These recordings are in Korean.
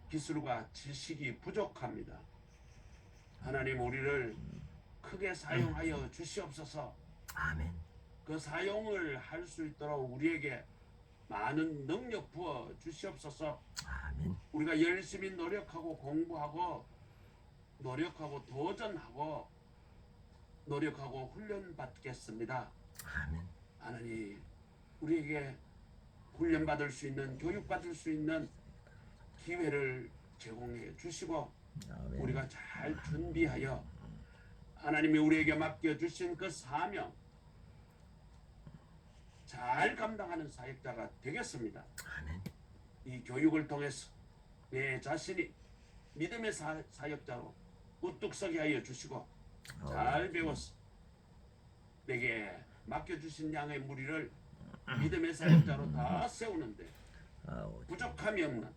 기술과 지식이 부족합니다. 하나님 우리를 크게 사용하여 주시옵소서. 아멘. 그 사용을 할 수 있도록 우리에게 많은 능력 부어 주시옵소서. 아멘. 우리가 열심히 노력하고 공부하고 노력하고 도전하고 노력하고 훈련 받겠습니다. 아멘. 하나님 우리에게 훈련 받을 수 있는 교육 받을 수 있는 기회를 제공해 주시고 아멘. 우리가 잘 준비하여 하나님이 우리에게 맡겨 주신 그 사명 잘 감당하는 사역자가 되겠습니다. 아멘. 이 교육을 통해서 내 자신이 믿음의 사역자로 우뚝 서게 하여 주시고 잘 배워서 내게 맡겨주신 양의 무리를 믿음의 사역자로 다 세우는데 부족함이 없는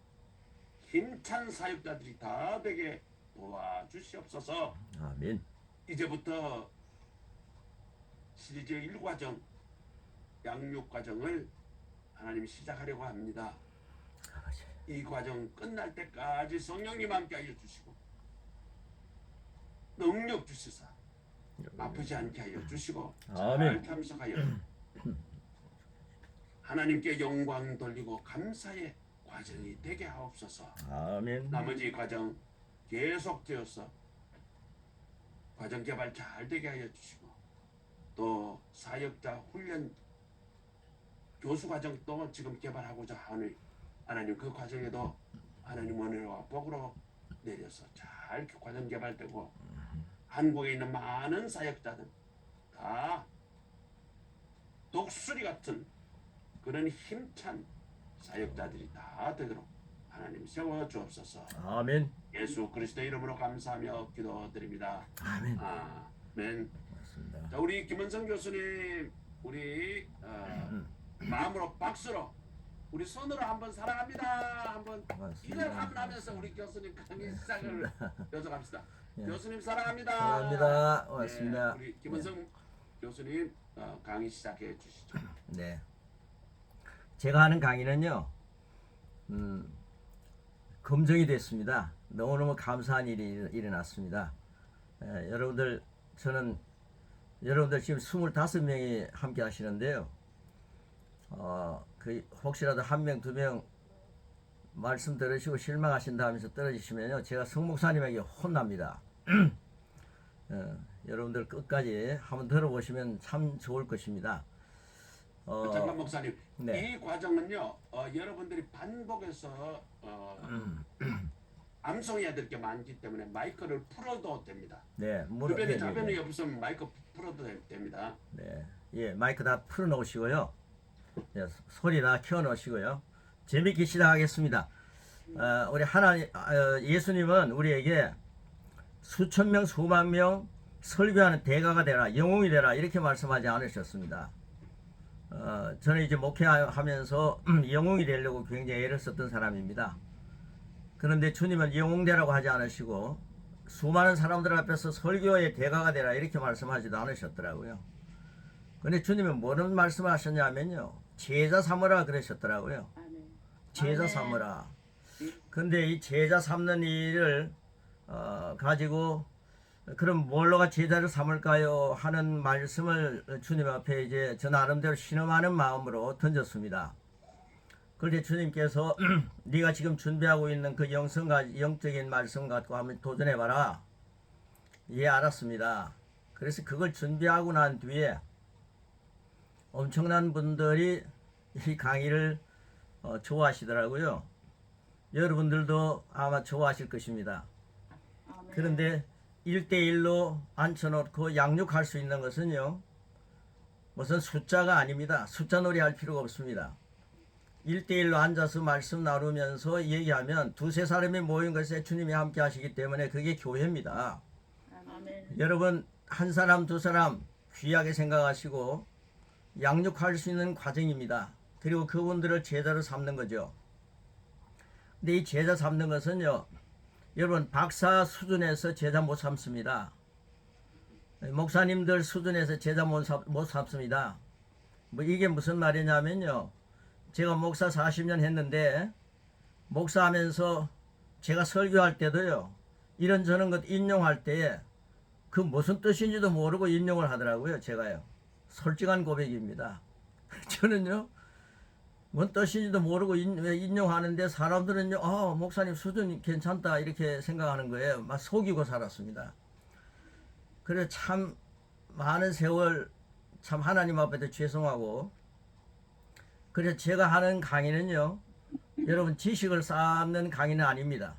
힘찬 사역자들이 다 되게 도와주시옵소서. 아멘. 이제부터 시리즈 1과정 양육과정을 하나님 시작하려고 합니다. 이 과정 끝날 때까지 성령님 함께 하여 주시고 능력 주시사 아프지 않게 하여 주시고 잘 참석하여 하나님께 영광 돌리고 감사의 과정이 되게 하옵소서. 아멘. 나머지 과정 계속되어서 과정 개발 잘 되게 하여 주시고 또 사역자 훈련 교수 과정도 지금 개발하고자 하는 하나님 그 과정에도 하나님 은혜와 복으로 내려서 잘 과정 개발되고 한국에 있는 많은 사역자들 다 독수리 같은 그런 힘찬 사역자들이 다 되도록 하나님 세워 주옵소서. 아멘. 예수 그리스도 이름으로 감사하며 기도드립니다. 아멘. 아멘. 맞습니다. 자, 우리 김은성 교수님 우리 마음으로 박수로 우리 손으로 한번 사랑합니다 한번 이걸 한번 하면서 우리 교수님 강의 시작을 요청합시다. 예. 교수님 사랑합니다. 사랑합니다. 고맙습니다. 우리 김은성 교수님 강의 시작해 주시죠. 네. 제가 하는 강의는요, 검증이 됐습니다. 너무너무 감사한 일이 일어났습니다. 여러분들, 여러분들 지금 25명이 함께 하시는데요. 혹시라도 한 명, 두 명 말씀 들으시고 실망하신다 하면서 떨어지시면요, 제가 성목사님에게 혼납니다. 여러분들 끝까지 한번 들어보시면 참 좋을 것입니다. 잠깐 목사님, 네. 이 과정은요, 여러분들이 반복해서 암송해야 될 게 많기 때문에 마이크를 풀어도 됩니다. 네, 주변에 자변이 없으면 마이크 풀어도 됩니다. 네, 예, 마이크 다 풀어 놓으시고요. 예, 소리 다 켜 놓으시고요. 재밌게 시작하겠습니다. 우리 예수님은 우리에게 수천 명, 수만 명 설교하는 대가가 되라, 영웅이 되라 이렇게 말씀하지 않으셨습니다. 저는 이제 목회하면서 영웅이 되려고 굉장히 애를 썼던 사람입니다. 그런데 주님은 영웅 되라고 하지 않으시고 수많은 사람들 앞에서 설교의 대가가 되라 이렇게 말씀하지도 않으셨더라고요. 근데 주님은 뭐는 말씀하셨냐면요, 제자 삼으라 그러셨더라고요. 제자 삼으라. 근데 이 제자 삼는 일을 가지고 그럼 뭘로가 제자를 삼을까요? 하는 말씀을 주님 앞에 이제 저 나름대로 신음하는 마음으로 던졌습니다. 그런데 주님께서 네가 지금 준비하고 있는 그 영적인 말씀 갖고 한번 도전해봐라. 예, 알았습니다. 그래서 그걸 준비하고 난 뒤에 엄청난 분들이 이 강의를 좋아하시더라고요. 여러분들도 아마 좋아하실 것입니다. 그런데 1대1로 앉혀놓고 양육할 수 있는 것은요, 무슨 숫자가 아닙니다. 숫자 놀이 할 필요가 없습니다. 1대1로 앉아서 말씀 나누면서 얘기하면 두세 사람이 모인 것에 주님이 함께 하시기 때문에 그게 교회입니다. 아멘. 여러분 한 사람 두 사람 귀하게 생각하시고 양육할 수 있는 과정입니다. 그리고 그분들을 제자로 삼는 거죠. 근데 이 제자 삼는 것은요, 여러분 박사 수준에서 제자 못 삼습니다. 목사님들 수준에서 제자 못 삼습니다. 뭐 이게 무슨 말이냐면요, 제가 목사 40년 했는데 목사하면서 제가 설교할 때도요, 이런저런 것 인용할 때에 그 무슨 뜻인지도 모르고 인용을 하더라고요. 제가요. 솔직한 고백입니다. 저는요, 뭔 뜻인지도 모르고 인용하는데 사람들은요, 목사님 수준 괜찮다 이렇게 생각하는 거예요. 막 속이고 살았습니다. 그래 참 많은 세월 참 하나님 앞에도 죄송하고, 그래서 제가 하는 강의는요, 여러분 지식을 쌓는 강의는 아닙니다.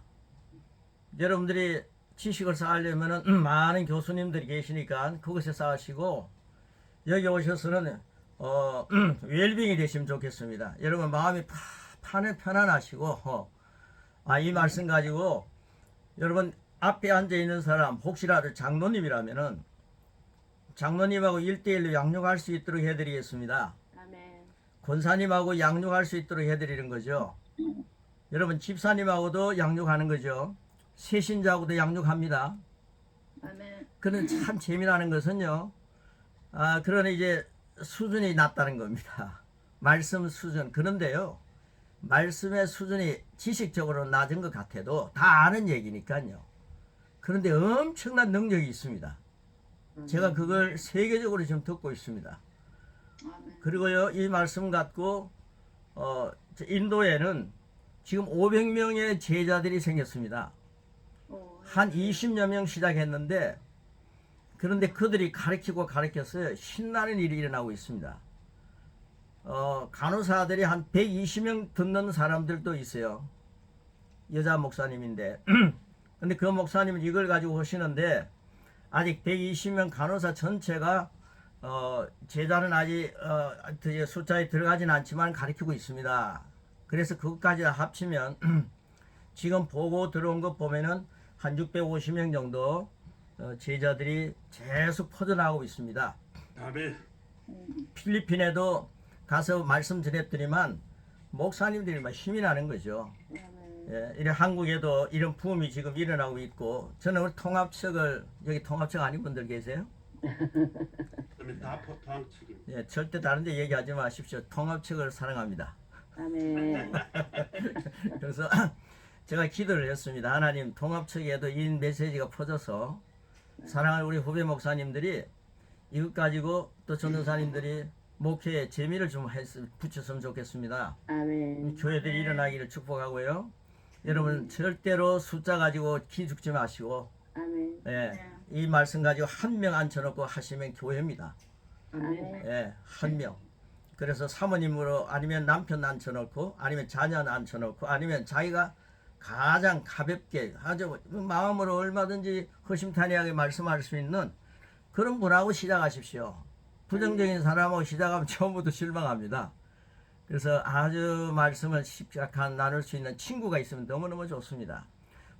여러분들이 지식을 쌓으려면은 많은 교수님들이 계시니까 그것에 쌓으시고, 여기 오셔서는 웰빙이 되시면 좋겠습니다. 여러분 마음이 편안하시고, 이 말씀 가지고 여러분 앞에 앉아 있는 사람 혹시라도 장로님이라면은 장로님하고 1대1로 양육할 수 있도록 해드리겠습니다. 아멘. 권사님하고 양육할 수 있도록 해드리는 거죠. 여러분 집사님하고도 양육하는 거죠. 세신자하고도 양육합니다. 아멘. 그는 참 재미나는 것은요, 그러나 이제 수준이 낮다는 겁니다. 말씀 수준. 그런데요, 말씀의 수준이 지식적으로 낮은 것 같아도 다 아는 얘기니까요. 그런데 엄청난 능력이 있습니다. 제가 그걸 세계적으로 지금 듣고 있습니다. 아멘. 그리고요, 이 말씀 갖고 인도에는 지금 500명의 제자들이 생겼습니다. 한 20여 명 시작했는데, 그런데 그들이 가르치고 가르쳤어요. 신나는 일이 일어나고 있습니다. 간호사들이 한 120명 듣는 사람들도 있어요. 여자 목사님인데. 근데 그 목사님은 이걸 가지고 오시는데, 아직 120명 간호사 전체가 제자는 아직 숫자에 들어가진 않지만 가르치고 있습니다. 그래서 그것까지 합치면 지금 보고 들어온 것 보면은 한 650명 정도 제자들이 계속 퍼져나가고 있습니다. 아멘. 필리핀에도 가서 말씀 드렸더니만 목사님들이 막 힘이 나는 거죠. 예, 이래 한국에도 이런 부음이 지금 일어나고 있고, 저는 우리 통합측을, 여기 통합측 아닌 분들 계세요? 그러면 다 포항측입니다. 예, 절대 다른 데 얘기하지 마십시오. 통합측을 사랑합니다. 아멘. 그래서 제가 기도를 했습니다. 하나님, 통합측에도 이 메시지가 퍼져서 사랑하는 우리 후배 목사님들이 이것 가지고 또 전도사님들이 목회에 재미를 좀 붙였으면 좋겠습니다. 아멘. 교회들이 일어나기를 축복하고요. 여러분 절대로 숫자 가지고 기죽지 마시고, 아멘. 예, 이 말씀 가지고 한 명 앉혀놓고 하시면 교회입니다. 아멘. 예, 한 명. 그래서 사모님으로, 아니면 남편 앉혀놓고, 아니면 자녀 앉혀놓고, 아니면 자기가 가장 가볍게 아주 마음으로 얼마든지 허심탄회하게 말씀할 수 있는 그런 분하고 시작하십시오. 부정적인 사람하고 시작하면 처음부터 실망합니다. 그래서 아주 말씀을 십시작한 나눌 수 있는 친구가 있으면 너무너무 좋습니다.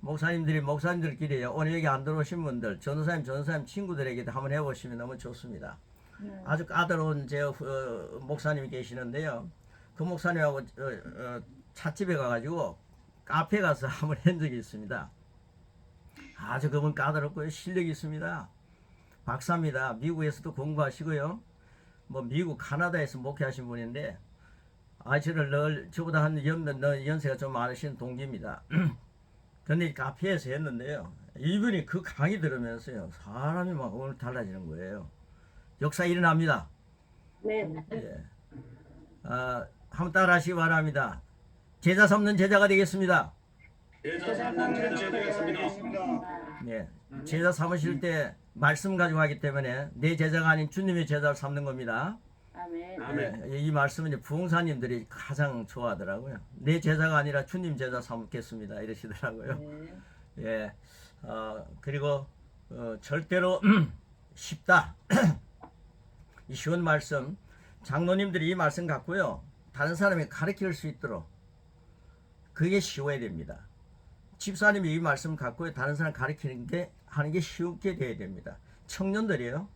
목사님들끼리요, 오늘 여기 안 들어오신 분들, 전도사님 친구들에게도 한번 해보시면 너무 좋습니다. 아주 까다로운 제 목사님이 계시는데요, 그 목사님하고 찻집에 가가지고 카페 가서 한번 한 적이 있습니다. 아주 그분 까다롭고요, 실력이 있습니다. 박사입니다. 미국에서도 공부하시고요, 뭐 미국 카나다에서 목회하신 분인데, 저보다 한 연세가 좀 많으신 동기입니다. 근데 카페에서 했는데요, 이분이 그 강의 들으면서요, 사람이 막 오늘 달라지는 거예요. 역사 일어납니다. 네. 예. 한번 따라하시기 바랍니다. 제자 삼는 제자가 되겠습니다. 제자 삼는 제자 되겠습니다. 예. 제자 삼으실 때 말씀 가지고 하기 때문에 내 제자가 아닌 주님의 제자를 삼는 겁니다. 아멘. 아멘. 이 말씀은 이제 부흥사님들이 가장 좋아하더라고요. 내 제자가 아니라 주님 제자 삼겠습니다, 이러시더라고요. 네. 예. 그리고 절대로 쉽다. 이 쉬운 말씀, 장로님들이 이 말씀 갖고요, 다른 사람이 가르칠 수 있도록 그게 쉬워야 됩니다. 집사님이 이 말씀 갖고 다른 사람 가르치는 게 하는 게 쉽게 돼야 됩니다. 청년들이요,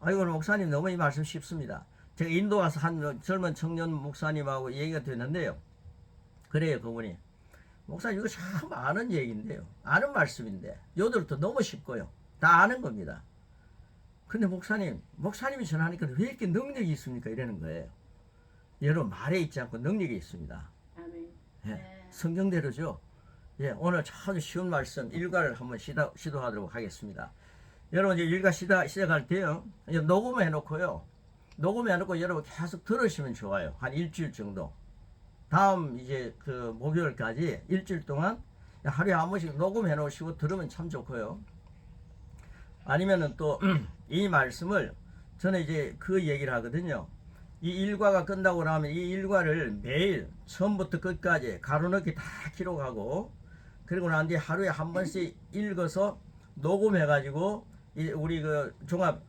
아이고 목사님 너무 이 말씀 쉽습니다. 제가 인도 와서 한 젊은 청년 목사님하고 얘기가 됐는데요, 그래요, 그분이 목사님 이거 참 아는 얘기인데요, 아는 말씀인데 요들도 너무 쉽고요, 다 아는 겁니다. 근데 목사님이 전하니까 왜 이렇게 능력이 있습니까? 이러는 거예요. 여러분 말에 있지 않고 능력이 있습니다. 아멘. 예. 네. 성경대로죠. 예, 오늘 아주 쉬운 말씀 일과를 한번 시도하도록 하겠습니다. 여러분 이제 일과 시작할 때요, 이제 녹음해 놓고요. 녹음해 놓고 여러분 계속 들으시면 좋아요. 한 일주일 정도. 다음 이제 그 목요일까지 일주일 동안 하루에 한 번씩 녹음해 놓으시고 들으면 참 좋고요. 아니면은 또 이 말씀을 저는 이제 그 얘기를 하거든요. 이 일과가 끝나고 나면 이 일과를 매일 처음부터 끝까지 가로넣기 다 기록하고, 그리고 난 뒤에 하루에 한 번씩 읽어서 녹음해 가지고 우리 그 종합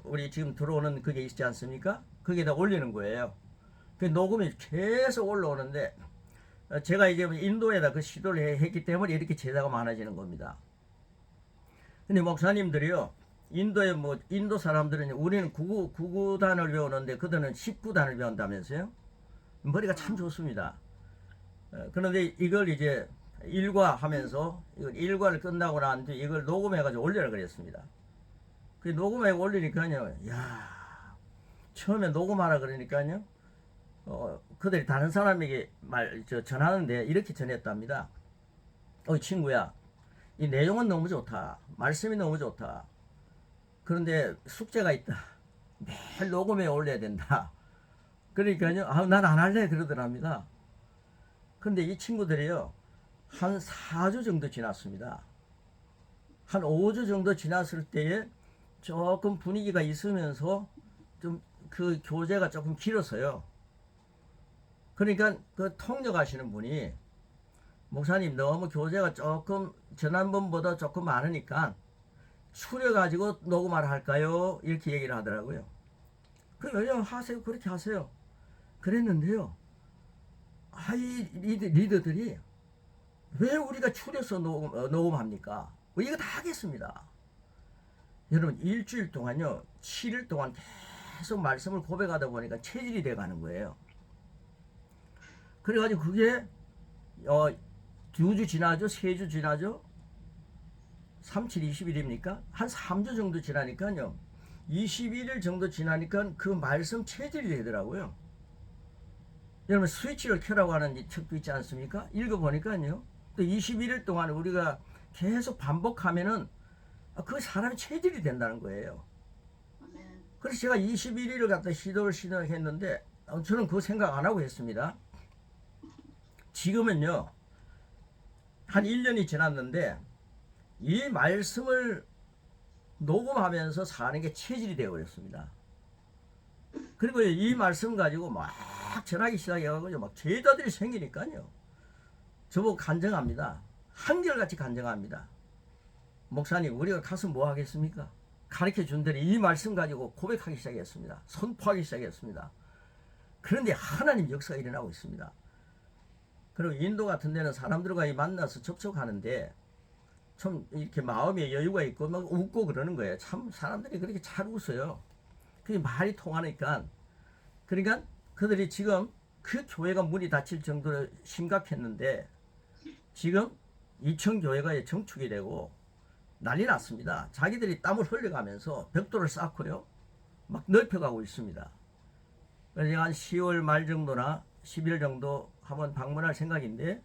우리 지금 들어오는 그게 있지 않습니까? 거기에다 올리는 거예요. 그 녹음이 계속 올라오는데 제가 이제 인도에다 그 시도를 했기 때문에 이렇게 제자가 많아지는 겁니다. 근데 목사님들이요, 인도 사람들은 우리는 9구단을 배우는데 그들은 10구단을 배운다면서요? 머리가 참 좋습니다. 그런데 이걸 이제 일과 하면서 이걸 일과를 끝나고 난 뒤에 이걸 녹음해가지고 올려라 그랬습니다. 그 녹음해 올리니까요, 야, 처음에 녹음하라 그러니까요, 그들이 다른 사람에게 전하는데 이렇게 전했답니다. 친구야, 이 내용은 너무 좋다. 말씀이 너무 좋다. 그런데 숙제가 있다. 매일 녹음해 올려야 된다. 그러니까요, 난 안 할래 그러더랍니다. 근데 이 친구들이요, 한 4주 정도 지났습니다. 한 5주 정도 지났을 때에 조금 분위기가 있으면서 좀 그 교재가 조금 길어서요. 그러니까 그 통역하시는 분이, 목사님 너무 교재가 조금 지난번보다 조금 많으니까 추려가지고 녹음을 할까요? 이렇게 얘기를 하더라고요. 왜냐면 하세요. 그렇게 하세요. 그랬는데요, 이 리더들이 왜 우리가 추려서 녹음합니까? 이거 다 하겠습니다. 여러분 일주일 동안요, 7일 동안 계속 말씀을 고백하다 보니까 체질이 돼가는 거예요. 그래가지고 그게 2주 지나죠? 3주 지나죠? 3, 7, 20일입니까? 한 3주 정도 지나니까요, 21일 정도 지나니까 그 말씀 체질이 되더라고요. 여러분 스위치를 켜라고 하는 책도 있지 않습니까? 읽어보니까요, 또 21일 동안 우리가 계속 반복하면은 그 사람이 체질이 된다는 거예요. 그래서 제가 21일을 갖다 시도했는데 저는 그 생각 안 하고 했습니다. 지금은요, 한 1년이 지났는데 이 말씀을 녹음하면서 사는 게 체질이 되어버렸습니다. 그리고 이 말씀 가지고 막 전하기 시작해가지고 막 제자들이 생기니까요, 저보고 간증합니다. 한결같이 간증합니다. 목사님, 우리가 가서 뭐 하겠습니까? 가르쳐 준 대로 이 말씀 가지고 고백하기 시작했습니다. 선포하기 시작했습니다. 그런데 하나님 역사가 일어나고 있습니다. 그리고 인도 같은 데는 사람들과 만나서 접촉하는데 좀 이렇게 마음에 여유가 있고 막 웃고 그러는 거예요. 참 사람들이 그렇게 잘 웃어요. 그게 말이 통하니까. 그러니까 그들이 지금 그 교회가 문이 닫힐 정도로 심각했는데 지금 2천 교회가 정축이 되고 난리 났습니다. 자기들이 땀을 흘려가면서 벽돌을 쌓고요, 막 넓혀가고 있습니다. 그래서 제가 한 10월 말 정도나 11월 정도 한번 방문할 생각인데,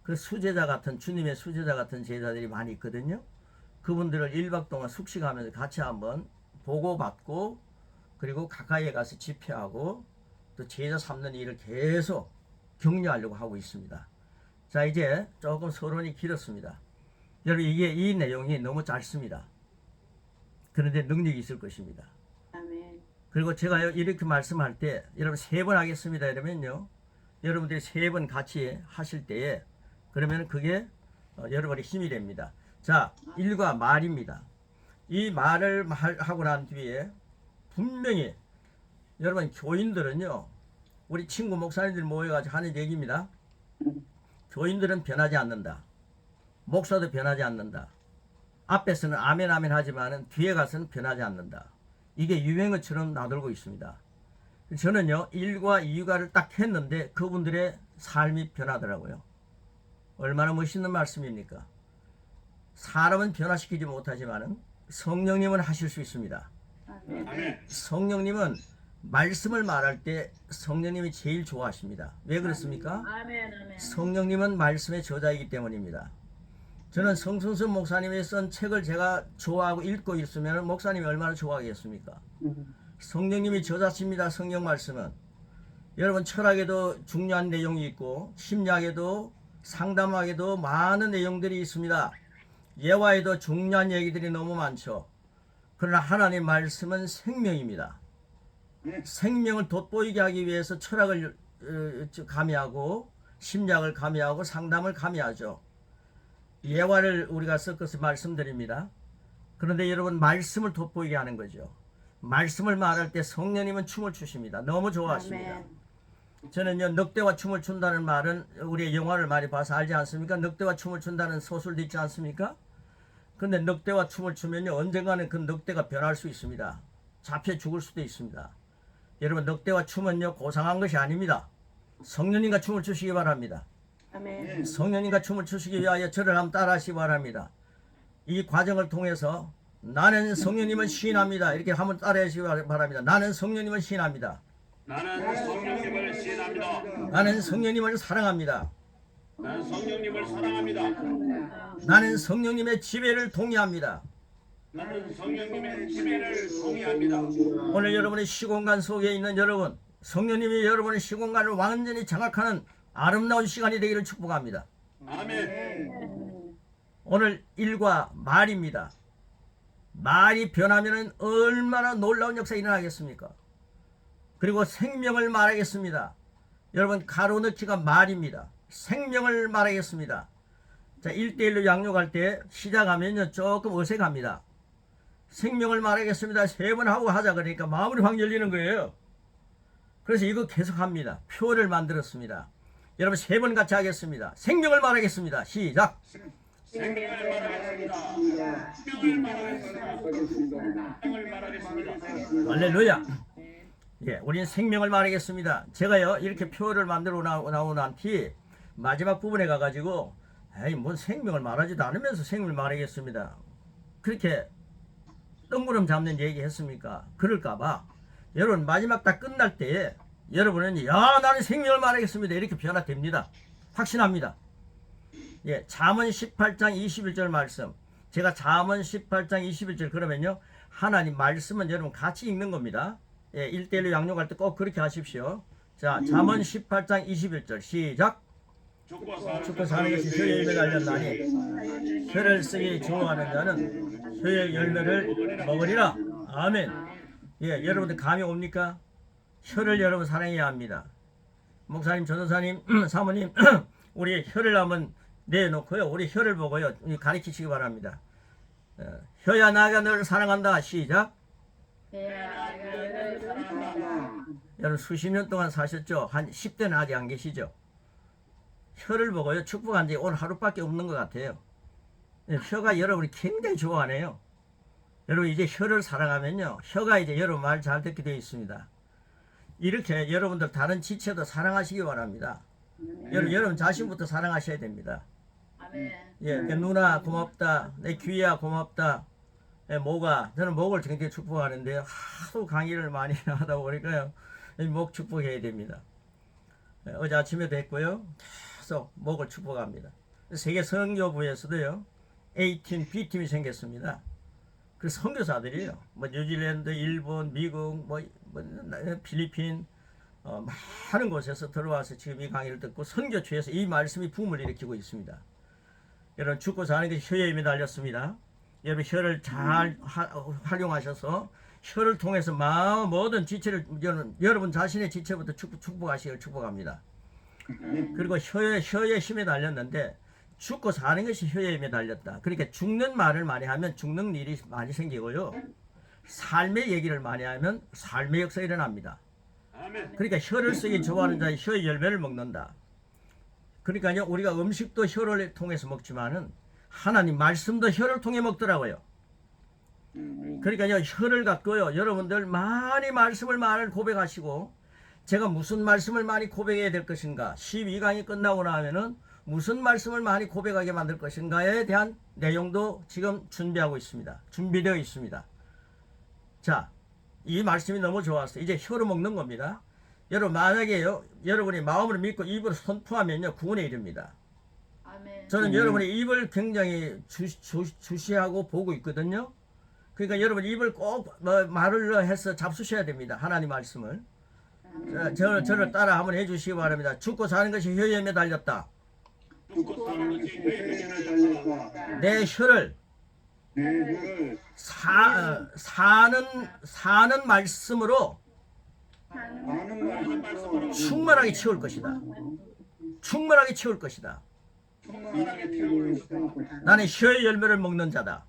그 수제자 같은, 주님의 수제자 같은 제자들이 많이 있거든요. 그분들을 1박 동안 숙식하면서 같이 한번 보고받고, 그리고 가까이에 가서 집회하고 또 제자 삼는 일을 계속 격려하려고 하고 있습니다. 자, 이제 조금 서론이 길었습니다. 여러분, 이 내용이 너무 짧습니다. 그런데 능력이 있을 것입니다. 아멘. 그리고 제가 이렇게 말씀할 때, 여러분 3번 하겠습니다 이러면요, 여러분들이 3번 같이 하실 때에 그러면 그게 여러분의 힘이 됩니다. 자, 일과 말입니다. 이 말을 하고 난 뒤에 분명히 여러분 교인들은요, 우리 친구 목사님들 모여가지고 하는 얘기입니다. 교인들은 변하지 않는다. 목사도 변하지 않는다. 앞에서는 아멘 아멘 하지만은 뒤에 가서는 변하지 않는다. 이게 유행어처럼 나돌고 있습니다. 저는요, 1과 2과를 딱 했는데 그분들의 삶이 변하더라고요. 얼마나 멋있는 말씀입니까? 사람은 변화시키지 못하지만은 성령님은 하실 수 있습니다. 아멘. 아멘. 성령님은 말씀을 말할 때 성령님이 제일 좋아하십니다. 왜 그렇습니까? 아멘. 아멘. 성령님은 말씀의 저자이기 때문입니다. 저는 성순수 목사님이 쓴 책을 제가 좋아하고 읽고 있으면 목사님이 얼마나 좋아하겠습니까? 성령님이 저자십니다. 성령 말씀은. 여러분 철학에도 중요한 내용이 있고 심리학에도 상담학에도 많은 내용들이 있습니다. 예화에도 중요한 얘기들이 너무 많죠. 그러나 하나님 말씀은 생명입니다. 생명을 돋보이게 하기 위해서 철학을 가미하고 심리학을 가미하고 상담을 가미하죠. 예화를 우리가 섞어서 말씀드립니다. 그런데 여러분 말씀을 돋보이게 하는 거죠. 말씀을 말할 때 성령님은 춤을 추십니다. 너무 좋아하십니다. 아멘. 저는요 늑대와 춤을 춘다는 말은 우리 영화를 많이 봐서 알지 않습니까? 늑대와 춤을 춘다는 소설도 있지 않습니까? 근데 늑대와 춤을 추면요 언젠가는 그 늑대가 변할 수 있습니다. 잡혀 죽을 수도 있습니다. 여러분 늑대와 춤은요 고상한 것이 아닙니다. 성령님과 춤을 추시기 바랍니다. 아멘. 성령님과 춤을 추시기 위하여 저를 한번 따라 하시기 바랍니다. 이 과정을 통해서 나는 성령님을 시인합니다. 이렇게 한번 따라 하시기 바랍니다. 나는 성령님을 시인합니다. 나는 성령님을 시인합니다. 나는 성령님을 사랑합니다. 나는 성령님을 사랑합니다. 나는 성령님의 지배를 동의합니다. 나는 성령님의 지배를 동의합니다. 오늘 여러분의 시공간 속에 있는 여러분, 성령님이 여러분의 시공간을 완전히 장악하는 아름다운 시간이 되기를 축복합니다. 아멘. 오늘 일과 말입니다. 말이 변하면 얼마나 놀라운 역사가 일어나겠습니까? 그리고 생명을 말하겠습니다. 여러분 가로넣기가 말입니다. 생명을 말하겠습니다. 자, 1대1로 양육할 때 시작하면요 조금 어색합니다. 생명을 말하겠습니다. 3번 하고 하자 그러니까 마음이 확 열리는 거예요. 그래서 이거 계속 합니다. 표를 만들었습니다. 여러분 3번 같이 하겠습니다. 생명을 말하겠습니다. 시작. 생명을 말하겠습니다. 생명을 말하겠습니다. 생명을 말하겠습니다. 할렐루야. 예, 우리는 생명을 말하겠습니다. 제가요 이렇게 표를 만들어 나오고 난 뒤 마지막 부분에 가가지고 에이 뭔 생명을 말하지도 않으면서 생명을 말하겠습니다. 그렇게 뜬구름 잡는 얘기 했습니까? 그럴까봐 여러분 마지막 딱 끝날 때 여러분은 야 나는 생명을 말하겠습니다 이렇게 변화됩니다. 확신합니다. 예, 잠언 18장 21절 말씀. 제가 잠언 18장 21절 그러면요 하나님 말씀은 여러분 같이 읽는 겁니다. 예, 1대1로 양육할 때 꼭 그렇게 하십시오. 자, 잠언 18장 21절 시작. 죽고 사는 것이 혀의 열매를 알렸나니 혀를 쓰기 좋아하는 자는 혀의 열매를 먹으리라. 아멘. 예, 여러분들 감이 옵니까? 혀를 여러분 사랑해야 합니다. 목사님, 전도사님, 사모님 우리 혀를 한번 내놓고요 우리 혀를 보고요 가르치시기 바랍니다. 혀야 나가 너를 사랑한다. 시작. 여러분 수십 년 동안 사셨죠? 한 10대는 아직 안 계시죠? 혀를 보고요 축복한 지 오늘 하루밖에 없는 것 같아요. 혀가 여러분이 굉장히 좋아하네요. 여러분 이제 혀를 사랑하면요 혀가 이제 여러분 말 잘 듣게 되어 있습니다. 이렇게 여러분들 다른 지체도 사랑하시기 바랍니다. 여러분 자신부터 사랑하셔야 됩니다. 예, 누나 고맙다. 내 귀야 고맙다. 예, 목아, 저는 목을 굉장히 축복하는데 하도 강의를 많이 하다 보니까요 목 축복해야 됩니다. 예, 어제 아침에도 했고요 계속 목을 축복합니다. 세계 선교부에서도요 A팀, B팀이 생겼습니다. 그 선교사들이에요. 뭐 뉴질랜드, 일본, 미국, 뭐 필리핀 많은 곳에서 들어와서 지금 이 강의를 듣고 선교처에서 이 말씀이 붐을 일으키고 있습니다. 여러분 죽고 사는 것이 혀에 힘이 달렸습니다. 여러분 혀를 잘 활용하셔서 혀를 통해서 모든 지체를 여러분 자신의 지체부터 축복하시길 축복합니다. 그리고 혀에 힘이 달렸는데 죽고 사는 것이 혀에 힘이 달렸다. 그러니까 죽는 말을 많이 하면 죽는 일이 많이 생기고요. 삶의 얘기를 많이 하면 삶의 역사가 일어납니다. 그러니까 혀를 쓰기 좋아하는 자의 혀의 열매를 먹는다. 그러니까요 우리가 음식도 혀를 통해서 먹지만은 하나님 말씀도 혀를 통해 먹더라고요. 그러니까요 혀를 갖고요 여러분들 많이 말씀을 많이 고백하시고 제가 무슨 말씀을 많이 고백해야 될 것인가 12강이 끝나고 나면은 무슨 말씀을 많이 고백하게 만들 것인가에 대한 내용도 지금 준비하고 있습니다. 준비되어 있습니다. 자, 이 말씀이 너무 좋았어요. 이제 혀로 먹는 겁니다. 여러분 만약에요, 여러분이 마음으로 믿고 입으로 선포하면요 구원에 이릅니다. 아멘. 저는 여러분의 입을 굉장히 주시하고 보고 있거든요. 그러니까 여러분 입을 꼭 말을 해서 잡수셔야 됩니다. 하나님 말씀을. 자, 저를 따라 한번 해주시기 바랍니다. 죽고 사는 것이 혀에 매달렸다. 죽고 사는 것이 내 내 혀를 사는 말씀으로 충만하게 채울 것이다. 충만하게 채울 것이다. 충만하게 태울 나는 혀의 열매를 먹는 자다.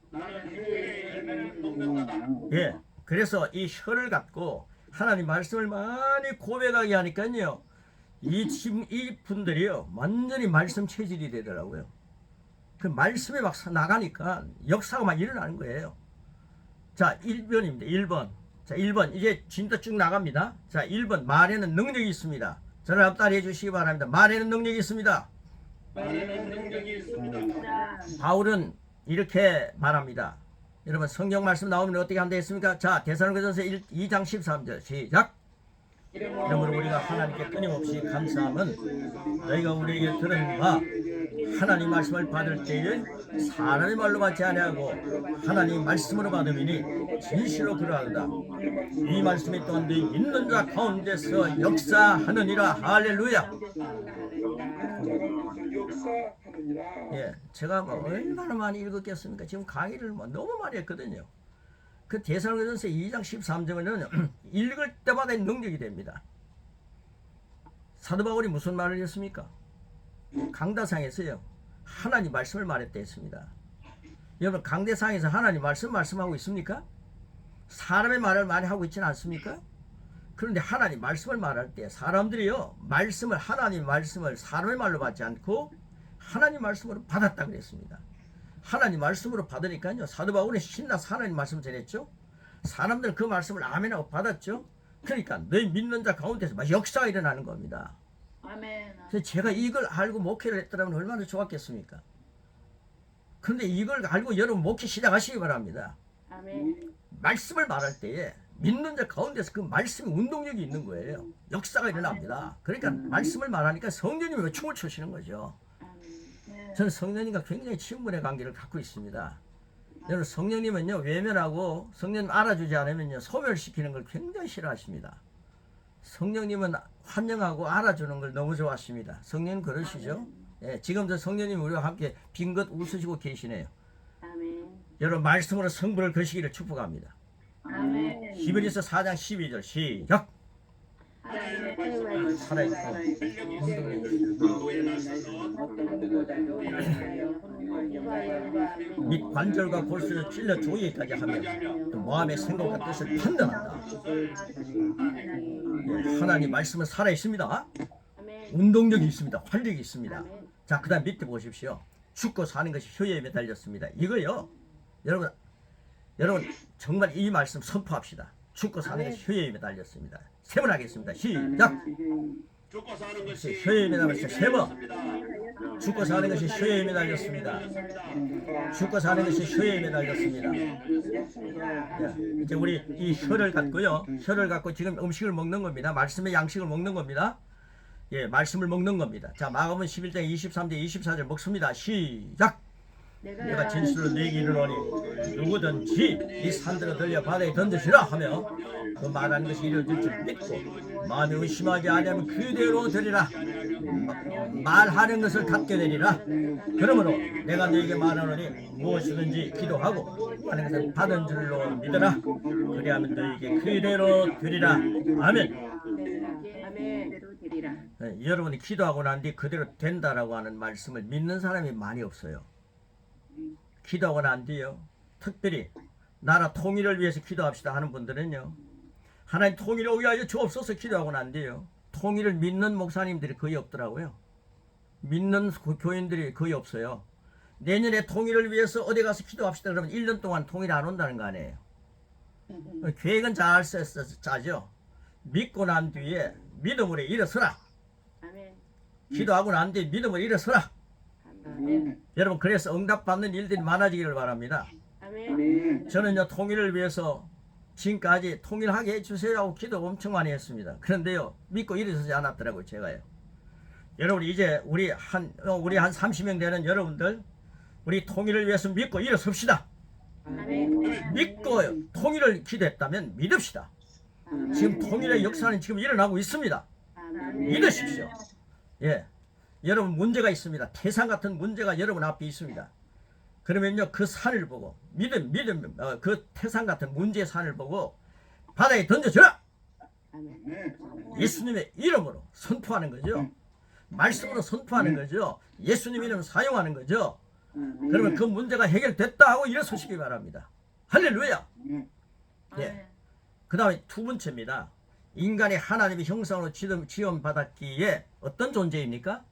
나는 혀의 열매를 먹는 자다. 예. 그래서 이 혀를 갖고 하나님 말씀을 많이 고백하게 하니까요. 이 분들이요. 완전히 말씀 체질이 되더라고요. 그 말씀이 막 나가니까 역사가 막 일어나는 거예요. 자, 1번입니다. 1번. 자, 1번. 이제 진짜 쭉 나갑니다. 자, 1번. 말에는 능력이 있습니다. 저를 앞다리 해주시기 바랍니다. 말에는 능력이 있습니다. 말에는 능력이 있습니다. 바울은 이렇게 말합니다. 여러분 성경 말씀 나오면 어떻게 한다 했습니까? 자, 데살로니가전서 2장 13절 시작. 이러므로 우리가 하나님께 끊임없이 감사함은 너희가 우리에게 들은 바 하나님 말씀을 받을 때에 사람의 말로 받지 아니하고 하나님 말씀으로 받음이니 진실로 그러하다. 이 말씀이 또한 너희 믿는 자 가운데서 역사하느니라. 할렐루야. 예, 제가 뭐 얼마나 많이 읽었겠습니까? 지금 강의를 뭐 너무 많이 했거든요. 그 데살로니가전서 2장 13절은 읽을 때마다 능력이 됩니다. 사도 바울이 무슨 말을 했습니까? 강다상에서요 하나님 말씀을 말했다 했습니다. 여러분 강대상에서 하나님 말씀하고 있습니까? 사람의 말을 많이 하고 있지는 않습니까? 그런데 하나님 말씀을 말할 때 사람들이요 하나님 말씀을 사람의 말로 받지 않고 하나님 말씀으로 받았다 그랬습니다. 하나님 말씀으로 받으니까요 사도 바울은 신나서 하나님 말씀을 전했죠. 사람들은 그 말씀을 아멘하고 받았죠. 그러니까 너희 믿는 자 가운데서 막 역사가 일어나는 겁니다. 아멘. 그래서 제가 이걸 알고 목회를 했더라면 얼마나 좋았겠습니까? 그런데 이걸 알고 여러분 목회 시작하시기 바랍니다. 아멘. 말씀을 말할 때에 믿는 자 가운데서 그 말씀이 운동력이 있는 거예요. 역사가 일어납니다. 그러니까 말씀을 말하니까 성령님이 춤을 추시는 거죠. 아멘. 저는 성령님과 굉장히 친분의 관계를 갖고 있습니다. 여러분 성령님은요 외면하고 성령님 알아주지 않으면요 소멸시키는 걸 굉장히 싫어하십니다. 성령님은 환영하고 알아주는 걸 너무 좋아하십니다. 성령님 그러시죠? 예, 지금도 성령님 우리와 함께 빙긋 웃으시고 계시네요. 아멘. 여러분 말씀으로 성부를 거시기를 축복합니다. 아멘. 히브리서 4장 12절 시작. 살아있고 및 관절과 골수를 찔러 조이기까지 하며 또 마음의 생각과 뜻을 판단한다. 예, 하나님 말씀은 살아있습니다. 운동력이 있습니다. 활력이 있습니다. 자, 그 다음 밑에 보십시오. 죽고 사는 것이 혀에 매달렸습니다. 이거요 여러분 정말 이 말씀 선포합시다. 죽고 사는 것이 혀에 매달렸습니다. 세 번 하겠습니다. 시작. 죽고 사는 것이 혀에 매달렸습니다. 세 번. 죽고 사는 것이 혀에 매달렸습니다. 죽고 사는 것이 혀에 매달렸습니다. 예, 이제 우리 이 혀를 갖고요. 혀를 갖고 지금 음식을 먹는 겁니다. 말씀의 양식을 먹는 겁니다. 예, 말씀을 먹는 겁니다. 자, 마가복음 11장 23절 24절 먹습니다. 시작. 내가 진실로 너희에게 이르노니 누구든지 이 산들을 들려 바다에 던져지라 하며 그 말하는 것이 이루어질 줄 믿고 마음에 의심하지 아니하면 그대로 되리라. 말하는 것을 갖게 되리라. 그러므로 내가 너희에게 말하노니 무엇이든지 기도하고 하는 것을 받은 줄로 믿으라. 그리하면 너희에게 그대로 되리라. 아멘. 네, 여러분이 기도하고 난 뒤 그대로 된다라고 하는 말씀을 믿는 사람이 많이 없어요. 기도하고 난 뒤요 특별히 나라 통일을 위해서 기도합시다 하는 분들은요 하나님 통일을 위하여 주옵소서 기도하고 난 뒤요 통일을 믿는 목사님들이 거의 없더라고요. 믿는 교인들이 거의 없어요. 내년에 통일을 위해서 어디 가서 기도합시다 그러면 1년 동안 통일 안 온다는 거 아니에요. 계획은 잘 짜죠. 믿고 난 뒤에 믿음으로 일어서라. 기도하고 난 뒤에 믿음으로 일어서라. 여러분 그래서 응답받는 일들이 많아지기를 바랍니다. 저는요 통일을 위해서 지금까지 통일하게 해주세요 하고 기도 엄청 많이 했습니다. 그런데요, 믿고 일어서지 않았더라고요, 제가요. 여러분, 이제 우리 한 30명 되는 여러분들, 우리 통일을 위해서 믿고 일어섭시다. 아멘. 믿고 통일을 기도했다면 믿읍시다. 지금 통일의 역사는 지금 일어나고 있습니다. 아멘. 믿으십시오. 예, 여러분 문제가 있습니다. 태산 같은 문제가 여러분 앞에 있습니다. 그러면요, 그 산을 보고 그 태산 같은 문제의 산을 보고 바다에 던져줘라. 아멘. 예수님의 이름으로 선포하는 거죠. 말씀으로 선포하는 거죠. 예수님 이름 사용하는 거죠. 그러면 그 문제가 해결됐다 하고 일어서시기 바랍니다. 할렐루야. 예. 그 다음에 두 번째입니다. 인간이 하나님의 형상으로 지음받았기에 어떤 존재입니까?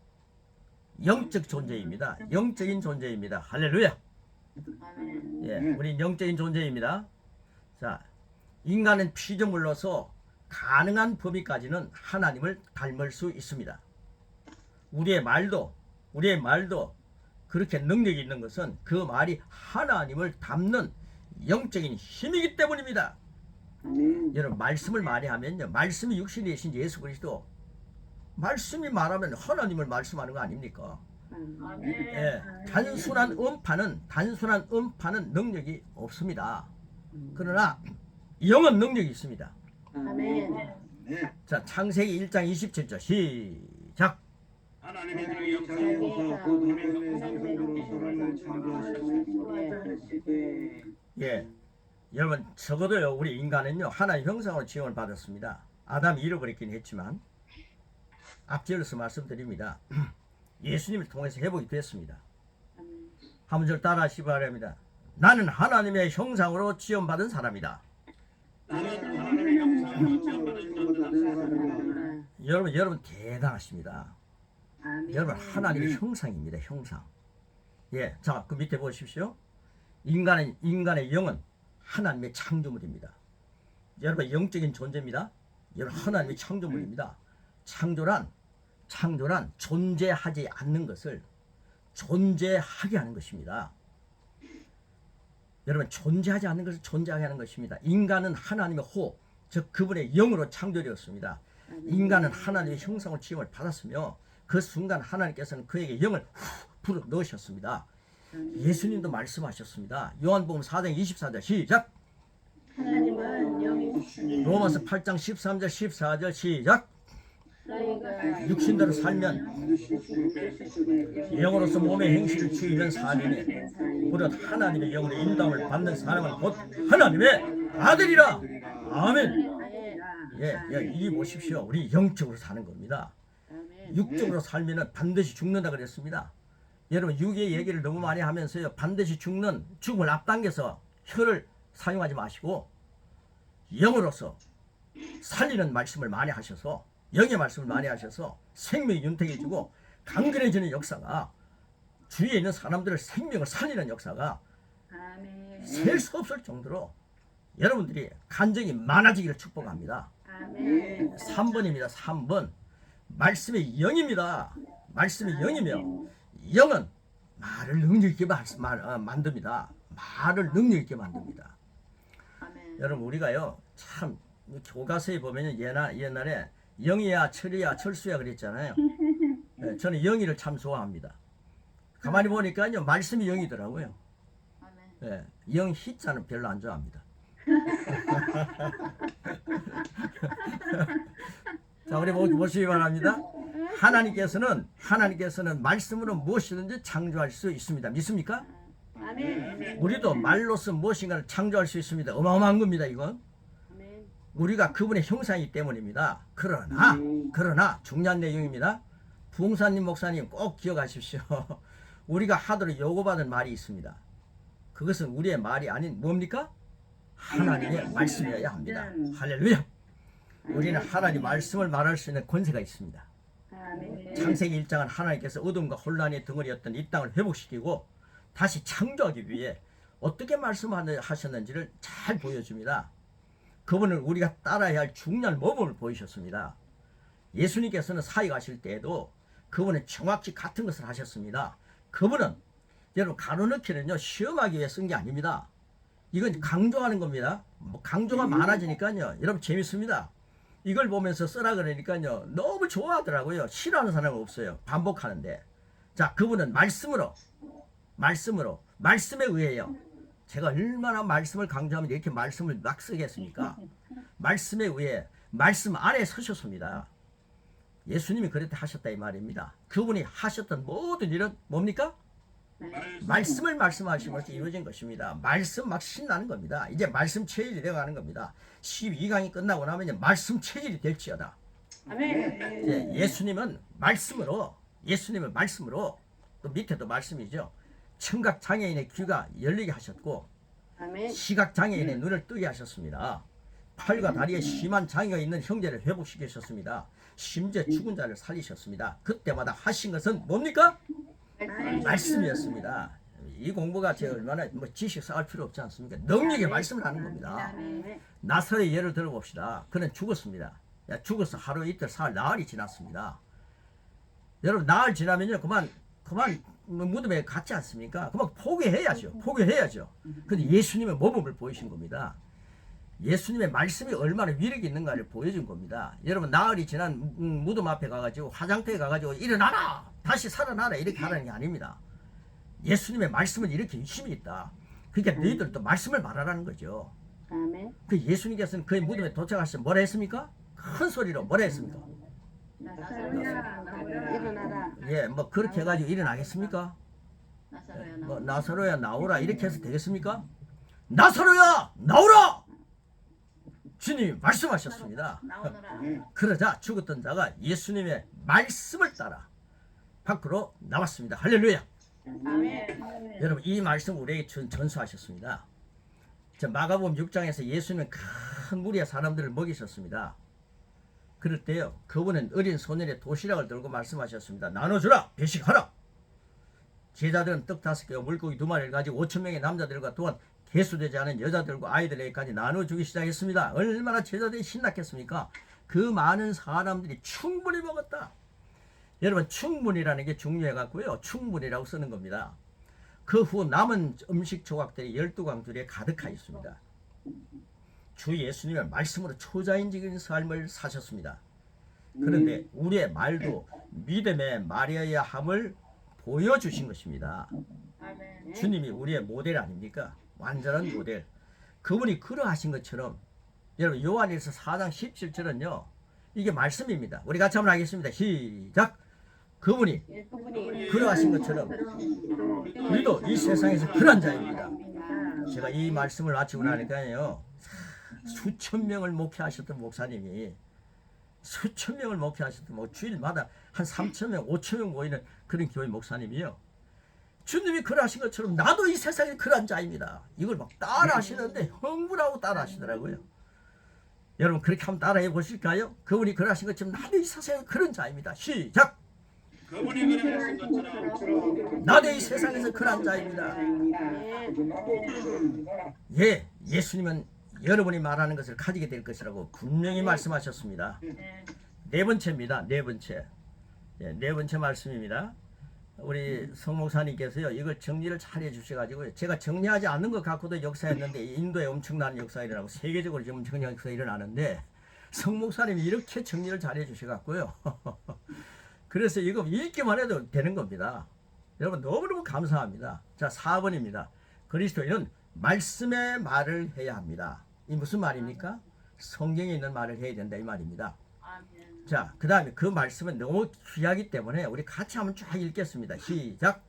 영적 존재입니다. 영적인 존재입니다. 할렐루야. 아멘. 예, 우린 영적인 존재입니다. 자, 인간은 피조물로서 가능한 범위까지는 하나님을 닮을 수 있습니다. 우리의 말도 그렇게 능력이 있는 것은 그 말이 하나님을 담는 영적인 힘이기 때문입니다. 여러분, 말씀을 많이 하면요, 말씀이 육신이 되신 예수 그리스도, 말씀이 말하면 하나님을 말씀하는 거 아닙니까? 예, 단순한 음파는 능력이 없습니다. 그러나 영은 능력이 있습니다. 아멘. 자, 창세기 1장 27절 시작. 하나님의 그 영상으로 그 하나님의 상상으로 서로를 창조하시되 예, 여러분, 적어도요, 우리 인간은요, 하나의 형상으로 지음을 받았습니다. 아담이 잃어버렸긴 했지만 앞절에서 말씀드립니다. 예수님을 통해서 회복이 됐습니다. 한 문절 따라 하시기 바랍니다. 나는 하나님의 형상으로 지음받은 사람이다. 나는 하나님의 영상으로 지음받은 여러분 대단하십니다. 여러분, 하나님의 형상입니다. 형상. 예, 자, 그 밑에 보십시오. 인간의 영은 하나님의 창조물입니다. 여러분, 영적인 존재입니다. 여러분, 하나님의 창조물입니다. 창조란 존재하지 않는 것을 존재하게 하는 것입니다. 여러분, 존재하지 않는 것을 존재하게 하는 것입니다. 인간은 하나님의 호, 즉 그분의 영으로 창조되었습니다. 인간은 하나님의 형상을 지음을 받았으며 그 순간 하나님께서는 그에게 영을 불어 넣으셨습니다. 예수님도 말씀하셨습니다. 요한복음 4장 24절 시작. 하나님은 영이시니 로마서 8장 13절 14절 시작. 너희가 육신대로 살면 영으로서 몸의 행실을 취하는 사람이니 무릇 하나님의 영으로 인도함을 받는 사람은 곧 하나님의 아들이라. 아멘. 예, 이 보십시오. 우리 영적으로 사는 겁니다. 육적으로 살면은 반드시 죽는다 그랬습니다. 여러분, 육의 얘기를 너무 많이 하면서요, 반드시 죽음을 앞당겨서 혀를 사용하지 마시고 영으로서 살리는 말씀을 많이 하셔서, 영의 말씀을 많이 하셔서 생명이 윤택해지고 강건해지는 역사가, 주위에 있는 사람들을 생명을 살리는 역사가 셀 수 없을 정도로 여러분들이 간증이 많아지기를 축복합니다. 3번입니다. 3번. 말씀의 영입니다. 말씀의 영이며, 영은 말을 능력 있게 만듭니다. 말을 능력 있게 만듭니다. 여러분, 우리가요, 참 교과서에 보면 옛날에 영이야 철이야 철수야 그랬잖아요. 네, 저는 영이를 참 좋아합니다. 가만히 보니까요, 말씀이 영이더라고요. 네, 영 희자는 별로 안 좋아합니다. 자, 우리 보시기 바랍니다. 하나님께서는 말씀으로 무엇이든지 창조할 수 있습니다. 믿습니까? 우리도 말로서 무엇인가를 창조할 수 있습니다. 어마어마한 겁니다, 이건. 우리가 그분의 형상이기 때문입니다. 그러나 중요한 내용입니다. 부흥사님 목사님 꼭 기억하십시오. 우리가 하도록 요구받은 말이 있습니다. 그것은 우리의 말이 아닌 뭡니까? 하나님의 말씀이어야 합니다. 할렐루야. 우리는 하나님 말씀을 말할 수 있는 권세가 있습니다. 창세기 1장은 하나님께서 어둠과 혼란의 덩어리였던 이 땅을 회복시키고 다시 창조하기 위해 어떻게 말씀하셨는지를 잘 보여줍니다. 그분을 우리가 따라야 할 중요한 모범을 보이셨습니다. 예수님께서는 사역 하실 때에도 그분은 정확히 같은 것을 하셨습니다. 그분은 여러분 가로넣기는요, 시험하기 위해 쓴 게 아닙니다. 이건 강조하는 겁니다. 뭐 강조가 많아지니까요. 여러분 재밌습니다. 이걸 보면서 쓰라 그러니까요. 너무 좋아하더라고요. 싫어하는 사람은 없어요. 반복하는데. 자, 그분은 말씀에 의해요. 제가 얼마나 말씀을 강조하면 이렇게 말씀을 막 쓰겠습니까? 말씀에 의해 말씀 안에 서셨습니다. 예수님이 그렇게 하셨다 이 말입니다. 그분이 하셨던 모든 일은 뭡니까? 말씀을 말씀하시면서 이루어진 것입니다. 말씀 막 신나는 겁니다. 이제 말씀 체질이 되어가는 겁니다. 12강이 끝나고 나면 이제 말씀 체질이 될지어다. 아멘. 예수님은 말씀으로 또 밑에도 말씀이죠. 청각 장애인의 귀가 열리게 하셨고 아멘. 시각 장애인의 눈을 뜨게 하셨습니다. 팔과 다리에 심한 장애가 있는 형제를 회복시키셨습니다. 심지어 죽은 자를 살리셨습니다. 그때마다 하신 것은 뭡니까? 말씀이었습니다. 이 공부가 제가 얼마나 뭐 지식 쌓을 필요 없지 않습니까? 능력의 말씀을 하는 겁니다. 나사로의 예를 들어봅시다. 그는 죽었습니다. 죽어서 하루 이틀 사흘 나흘이 지났습니다. 여러분 나흘 지나면요 그만 무덤에 갔지 않습니까? 그만 포기해야죠. 근데 예수님의 모범을 보이신 겁니다. 예수님의 말씀이 얼마나 위력이 있는가를 보여준 겁니다. 여러분 나흘이 지난 무덤 앞에 가가지고 화장터에 가가지고 일어나라 다시 살아나라 이렇게 하라는 게 아닙니다. 예수님의 말씀은 이렇게 힘이 있다. 그러니까 너희들도 말씀을 말하라는 거죠. 아멘. 그 예수님께서는 그의 무덤에 도착하셔서 뭐라 했습니까? 큰 소리로 뭐라 했습니까? 일어나라. 예, 뭐 그렇게 해가지고 일어나겠습니까? 뭐 나사로야 나오라 이렇게 해서 되겠습니까? 나사로야 나오라! 주님이 말씀하셨습니다. 그러자 죽었던 자가 예수님의 말씀을 따라 밖으로 나왔습니다. 할렐루야. 아멘. 여러분 이 말씀 우리에게 전수하셨습니다. 저 마가복음 6장에서 예수님은 큰 무리의 사람들을 먹이셨습니다. 그럴 때요 그분은 어린 소년의 도시락을 들고 말씀하셨습니다. 나눠주라 배식하라. 제자들은 떡 5개와 물고기 2마리를 가지고 5,000명의 남자들과 또한 개수되지 않은 여자들과 아이들에게까지 나눠주기 시작했습니다. 얼마나 제자들이 신났겠습니까? 그 많은 사람들이 충분히 먹었다. 여러분 충분이라는 게 중요해갖고요. 충분이라고 쓰는 겁니다. 그 후 남은 음식 조각들이 12광줄에 가득하 있습니다. 주 예수님의 말씀으로 초자연적인 삶을 사셨습니다. 그런데 우리의 말도 믿음의 말이어야 함을 보여주신 것입니다. 주님이 우리의 모델 아닙니까? 완전한 모델. 그분이 그러하신 것처럼 여러분 요한일서 4장 17절은요 이게 말씀입니다. 우리 같이 한번 하겠습니다. 시작. 그분이 그러하신 것처럼 우리도 이 세상에서 그런 자입니다. 제가 이 말씀을 마치고 나니까요 수천 명을 목회하셨던 목사님이 뭐 주일마다 한 3,000명 5,000명 모이는 그런 교회 목사님이요 주님이 그러하신 것처럼 나도 이 세상에 그런 자입니다. 이걸 막 따라 하시는데 흥분하고 따라 하시더라고요. 여러분 그렇게 한번 따라해 보실까요? 그분이 그러하신 것처럼 나도 이 세상에 그런 자입니다. 시작. 그분이 그러하신 것처럼 나도 이 세상에서 그런 자입니다. 예, 예수님은 여러분이 말하는 것을 가지게 될 것이라고 분명히 말씀하셨습니다. 네 번째입니다. 네 번째 말씀입니다. 우리 성목사님께서요 이걸 정리를 잘 해주셔가지고 제가 정리하지 않는 것 갖고도 역사했는데 인도에 엄청난 역사가 일어나고 세계적으로 지금 엄청난 역사가 일어나는데 성목사님이 이렇게 정리를 잘 해주셔갖고요 그래서 이거 읽기만 해도 되는 겁니다. 여러분 너무너무 감사합니다. 자 4번입니다. 그리스도인은 말씀의 말을 해야 합니다. 이 무슨 말입니까? 성경에 있는 말을 해야 된다 이 말입니다. 자, 그 다음에 그 말씀은 너무 귀하기 때문에 우리 같이 한번 쫙 읽겠습니다. 시작.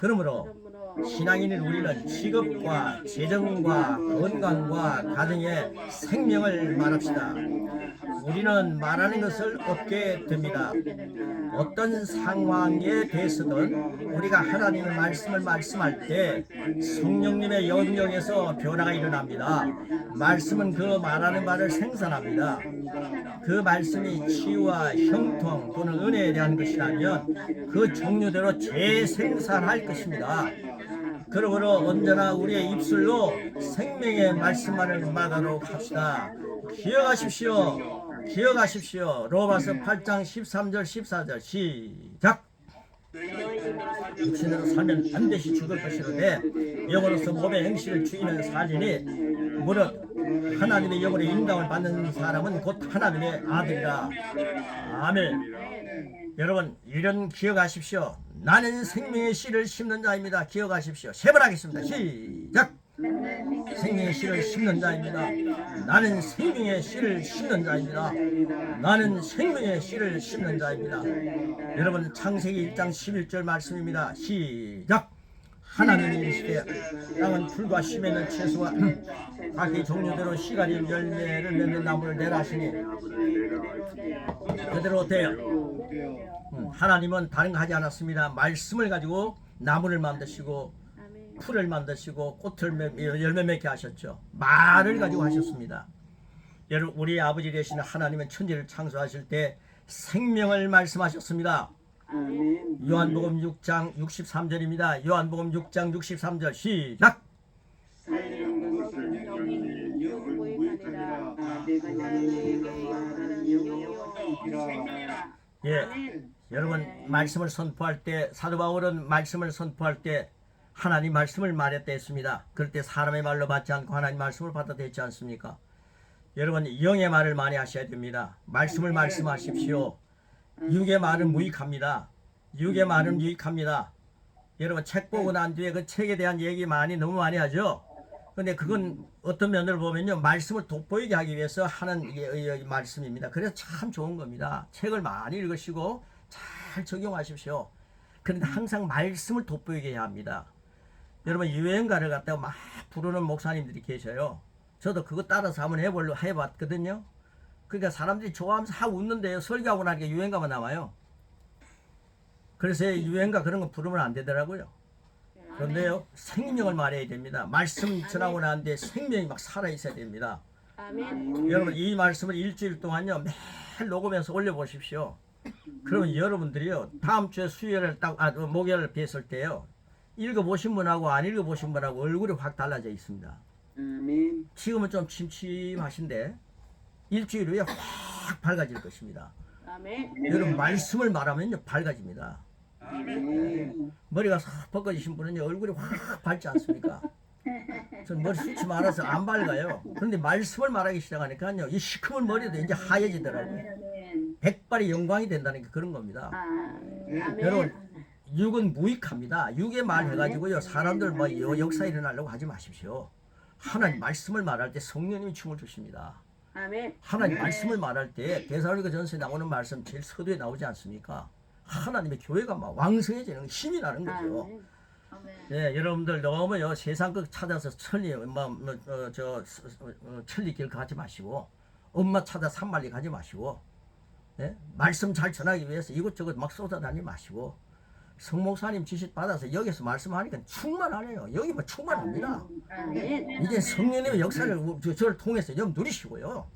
그러므로 신앙인인 우리는 직업과 재정과 건강과 가정의 생명을 말합시다. 우리는 말하는 것을 얻게 됩니다. 어떤 상황에 대해서든 우리가 하나님의 말씀을 말씀할 때 성령님의 영역에서 변화가 일어납니다. 말씀은 그 말하는 바를 생산합니다. 그 말씀이 치유와 형통 또는 은혜에 대한 것이라면 그 종류대로 재생산할 것입니다. 그러므로 언제나 우리의 입술로 생명의 말씀만을 말하도록 합시다. 기억하십시오. 로마서 8장 13절 14절 시작. 너희가 육신으로 살면 반드시 죽을 것이로되 영으로서 몸의 행실을 죽이면 살리니 무릇 하나님의 영으로 인도함을 받는 사람은 곧 하나님의 아들이라. 아멘. 여러분 이런 기억하십시오. 나는 생명의 씨를 심는 자입니다. 기억하십시오. 세 번 하겠습니다. 시작. 생명의 씨를 심는 자입니다. 나는 생명의 씨를 심는 자입니다. 나는 생명의 씨를 심는 자입니다. 여러분 창세기 1장 11절 말씀입니다. 시작. 하나님이 이르시되 땅은 풀과 심에는 채소와 각기 종류대로 씨가 진 열매를 맺는 나무를 내라 하시니 그대로 돼요. 하나님은 다른 거 하지 않았습니다. 말씀을 가지고 나무를 만드시고 풀을 만드시고 꽃을 열매 맺게 하셨죠. 말을 가지고 하셨습니다. 여러분 우리 아버지 되시는 하나님은 천지를 창조하실 때 생명을 말씀하셨습니다. 요한복음 6장 63절입니다. 요한복음 6장 63절 시작. 예, 여러분 말씀을 선포할 때 사도 바울은 말씀을 선포할 때 하나님 말씀을 말했다 했습니다. 그럴 때 사람의 말로 받지 않고 하나님 말씀을 받아들였지 않습니까? 여러분 영의 말을 많이 하셔야 됩니다. 말씀을 말씀하십시오. 육의 말은 무익합니다. 육의 말은 유익합니다. 여러분 책 보고 난 뒤에 그 책에 대한 얘기 너무 많이 하죠. 근데 그건 어떤 면으로 보면요 말씀을 돋보이게 하기 위해서 하는 말씀입니다. 그래서 참 좋은 겁니다. 책을 많이 읽으시고 잘 적용하십시오. 그런데 항상 말씀을 돋보이게 해야 합니다. 여러분 유행가를 갖다가 막 부르는 목사님들이 계셔요. 저도 그거 따라서 한번 해봤거든요. 그러니까 사람들이 좋아하면서 하고 웃는데요. 설교하고 나니까 유행가만 나와요. 그래서 유행가 그런 거 부르면 안 되더라고요. 그런데요 생명을 말해야 됩니다. 말씀 전하고 난 뒤에 생명이 막 살아있어야 됩니다. 여러분 이 말씀을 일주일 동안요 매일 녹음해서 올려보십시오. 그러면 여러분들이요 다음 주에 수요일을 목요일을 뵀을 때요 읽어보신 분하고 안 읽어보신 분하고 얼굴이 확 달라져 있습니다. 지금은 좀 침침하신데 일주일 후에 확 밝아질 것입니다. 여러분 말씀을 말하면요 밝아집니다. 머리가 싹 벗겨지신 분은요 얼굴이 확 밝지 않습니까? 전 머리 숱이 많아서 안 밝아요. 그런데 말씀을 말하기 시작하니까요 이 시커먼 머리도 이제 하얘지더라고요. 백발의 영광이 된다는 게 그런 겁니다. 여러분 육은 무익합니다. 육의 말 해가지고요 사람들 역사 일어나려고 하지 마십시오. 하나님 말씀을 말할 때 성령님이 춤을 주십니다. 하나님 말씀을 말할 때 데살로니가 전서에 나오는 말씀 제일 서두에 나오지 않습니까? 하나님의 교회가 막 왕성해지는 힘이 나는 거죠. 예, 여러분들 너무요 세상 것 찾아서 천리길 가지 마시고 엄마 찾아 산말리 가지 마시고 예? 말씀 잘 전하기 위해서 이것저것 막 쏟아다니지 마시고 성목사님 지시 받아서 여기서 말씀하니까 충만하네요. 여기 뭐 충만합니다. 이제 성령님의 역사를 저를 통해서 좀 누리시고요.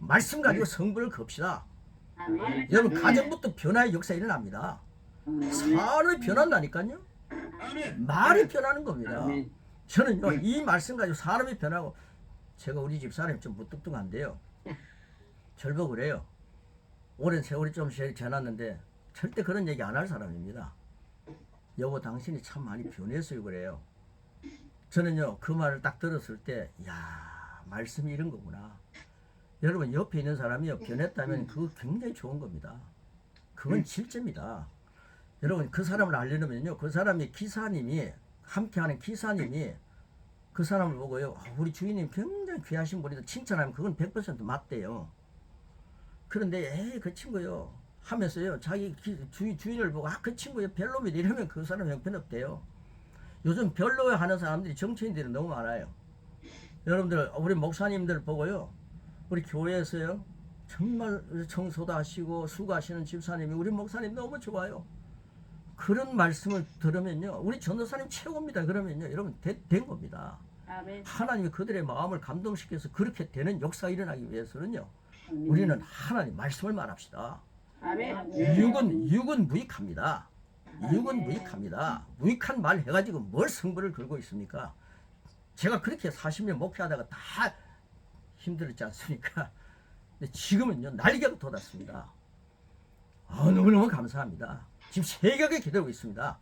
말씀 가지고 성부를 겁시다. 여러분 가정부터 변화의 역사 일어납니다. 사람이 변한다니까요. 말이 변하는 겁니다. 저는요 이 말씀 가지고 사람이 변하고 제가 우리 집 사람이 좀 무뚝뚝한데요. 절 보고 그래요. 오랜 세월이 좀 지났는데 절대 그런 얘기 안 할 사람입니다. 여보 당신이 참 많이 변했어요 그래요. 저는요 그 말을 딱 들었을 때 야 말씀이 이런 거구나. 여러분 옆에 있는 사람이요 변했다면 그거 굉장히 좋은 겁니다. 그건 실제입니다. 여러분 그 사람을 알려면요 그 사람이 기사님이 함께하는 기사님이 그 사람을 보고요 우리 주인님 굉장히 귀하신 분이다 칭찬하면 그건 100% 맞대요. 그런데 에이 그 친구요 하면서요 자기 주인을 보고 그 친구요 별로입니다 이러면 그 사람 형편없대요. 요즘 별로 하는 사람들이 정치인들이 너무 많아요. 여러분들 우리 목사님들 보고요 우리 교회에서요 정말 청소도 하시고 수고하시는 집사님이 우리 목사님 너무 좋아요. 그런 말씀을 들으면요 우리 전도사님 최고입니다 그러면요 여러분 된 겁니다. 하나님이 그들의 마음을 감동시켜서 그렇게 되는 역사가 일어나기 위해서는요 우리는 하나님 말씀을 말합시다. 육은 무익합니다. 육은 무익합니다. 무익한 말 해가지고 뭘 승부를 걸고 있습니까? 제가 그렇게 40년 목회하다가 다 힘들었지 않습니까? 근데 지금은요 날개가 돋았습니다. 너무너무 감사합니다. 지금 새벽에 기다리고 있습니다.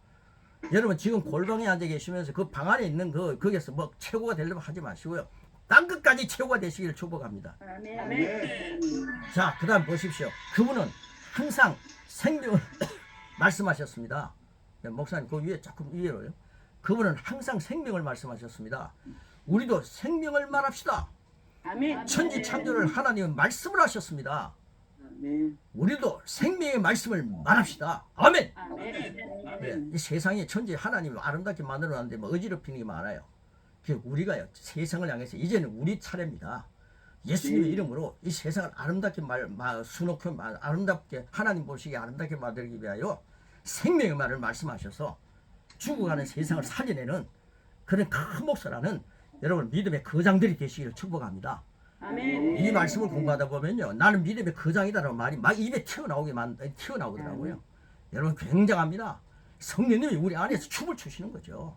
여러분 지금 골방에 앉아 계시면서 그 방 안에 있는 거기에서 뭐 최고가 되려면 하지 마시고요. 땅 끝까지 최고가 되시기를 축복합니다. 아멘. 자, 그 다음 보십시오. 그분은 항상 생명을 말씀하셨습니다. 목사님 그 위에 자꾸 위에로요. 그분은 항상 생명을 말씀하셨습니다. 우리도 생명을 말합시다. 아멘. 천지 창조를 하나님은 말씀을 하셨습니다. 우리도 생명의 말씀을 말합시다. 아멘. 아멘. 네, 이 세상에 천지 하나님이 아름답게 만들어놨는데 뭐 어지럽히는 게 많아요. 우리가요 세상을 향해서 이제는 우리 차례입니다. 예수님의 이름으로 이 세상을 아름답게 수놓고 아름답게 하나님 보시기에 아름답게 만들기 위하여 생명의 말을 말씀하셔서 죽어가는 세상을 살려내는 그런 큰 목사라는 여러분 믿음의 거장들이 되시기를 축복합니다. 아멘. 이 말씀을 공부하다 보면요 나는 믿음의 거장이다라는 말이 막 입에 튀어나오더라고요. 여러분 굉장합니다. 성령님이 우리 안에서 춤을 추시는 거죠.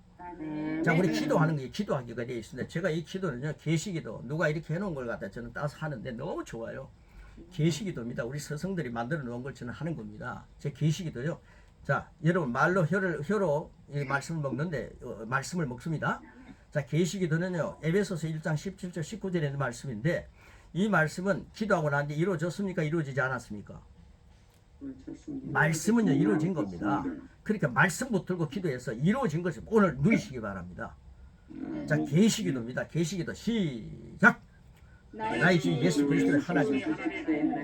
자, 우리 기도하는 게 기도하기가 되어 있습니다. 제가 이 기도는요 계시기도 누가 이렇게 해놓은 걸 갖다 저는 따서 하는데 너무 좋아요. 계시기도입니다. 우리 스승들이 만들어 놓은 걸 저는 하는 겁니다. 제 계시기도요. 자, 여러분 말로 혀로 이 말씀을 먹는데 말씀을 먹습니다. 자, 계시기도는요 에베소서 1장 17절 19절에 있는 말씀인데 이 말씀은 기도하고 난 뒤에 이루어졌습니까? 이루어지지 않았습니까? 말씀은요 이루어진 겁니다. 그러니까 말씀 붙들고 기도해서 이루어진 것을 오늘 누리시기 바랍니다. 자, 계시기도입니다. 계시기도 시작. 나의 주 예수 그리스도의 하나님